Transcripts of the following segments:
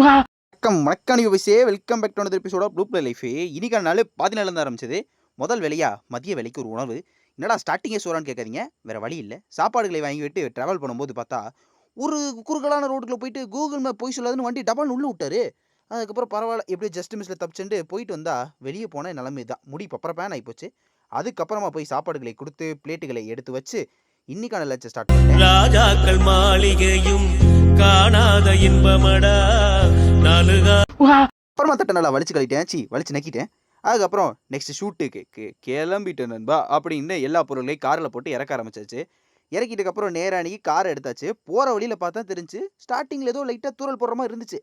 வணக்கம் வணக்கம் யூபிஸே welcome back to episode of blue play life. இன்னைக்கான நாள் 14 ஆரம்பிச்சது. முதல் வேலையா மதிய வேலைக்கு ஒரு உணவு. என்னடா ஸ்டார்டிங்கே சோறான்னு கேட்காதீங்க, வேற வழி இல்லை. சாப்பாடுகளை வாங்கிவிட்டு ட்ராவல் பண்ணும்போது பார்த்தா ஒரு குறுகலான ரோட்டுக்குள்ள போயிட்டு கூகுள் மேப் போய் சொல்லாதுன்னு வண்டி டபால்னு உள்ள விட்டாரு. அதுக்கப்புறம் பரவாயில்ல எப்படியோ ஜஸ்ட் மிஸ்ல தப்பிச்சுட்டு போயிட்டு வந்தா வெளியே போன நிலைமை தான். முடி பப்பரப்பேன் ஆகிப்போச்சு. அதுக்கப்புறமா போய் சாப்பாடுகளை கொடுத்து பிளேட்டுகளை எடுத்து வச்சு இன்னைக்கான லட்சம் ஸ்டார்ட் பண்ணிட்டேன். ராஜாக்கள் மாளிகையும் காணாத இன்பமடா நாலுகா. அப்புறமா தட்டை நல்லா வலிச்சு கழிட்டேன், வலிச்சு நக்கிட்டேன். அதுக்கப்புறம் நெக்ஸ்ட் ஷூட்டுக்கு கிளம்பிட்டேன் நண்பா அப்படின்னு எல்லா பொருளையும் காரில் போட்டு இறக்க ஆரம்பிச்சாச்சு. இறக்கிட்டதுக்கப்புறம் நேராக அன்றைக்கி காரை எடுத்தாச்சு. போகிற வழியில் பார்த்தா தெரிஞ்சு ஸ்டார்டிங்கில் ஏதோ லைட்டாக தூரல் போடுற மாதிரி இருந்துச்சு.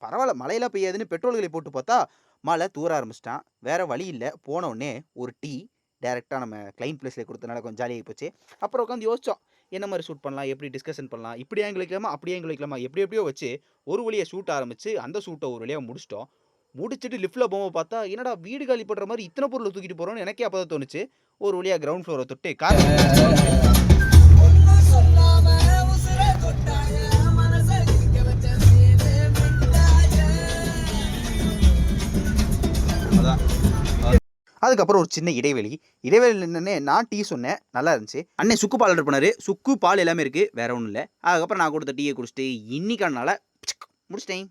பரவாயில்ல மழையெல்லாம் பெய்யாதுன்னு பெட்ரோல்களை போட்டு பார்த்தா மழை தூர ஆரம்பிச்சிட்டான். வேறு வழி இல்லை. போனோடனே ஒரு டீ டேரெக்டாக நம்ம கிளைண்ட் பிளேஸில் கொடுத்தனால கொஞ்சம் ஜாலியாகி போச்சு. அப்புறம் உட்காந்து யோசித்தோம், என்ன மாதிரி ஷூட் பண்ணலாம், எப்படி டிஸ்கஷன் பண்ணலாம், இப்படி ஆங்கிள் வைக்கலாமா அப்படியே ஆங்கிள் வைக்கலாமா, எப்படியோ வச்சு ஒரு வழியாக ஷூட் ஆரம்பித்து அந்த ஷூட்டை ஒரு வழியாக முடிச்சிட்டோம். முடிச்சுட்டு லிஃப்ட்டில் போகும்போது பார்த்தா என்னடா வீடு காலி பண்ணுற மாதிரி இத்தனை பொருளை தூக்கிட்டு போகிறோன்னு எனக்கே அப்போ தான் தோணுச்சு. ஒரு வழியாக கிரவுண்ட் ஃப்ளோரை தொட்டு கார் அதுக்கப்புறம் ஒரு சின்ன இடைவெளி என்னன்னே நான் டீ சொன்னேன், நல்லா இருந்துச்சு. அண்ணன் சுக்கு பால் ஆர்டர் பண்ணாரு. சுக்கு பால் எல்லாமே இருக்குது, வேற ஒன்றும் இல்லை. அதுக்கப்புறம் நான் கொடுத்த டீயை குடிச்சிட்டு இன்னைக்கான நாளை முடிச்சிட்டேன்.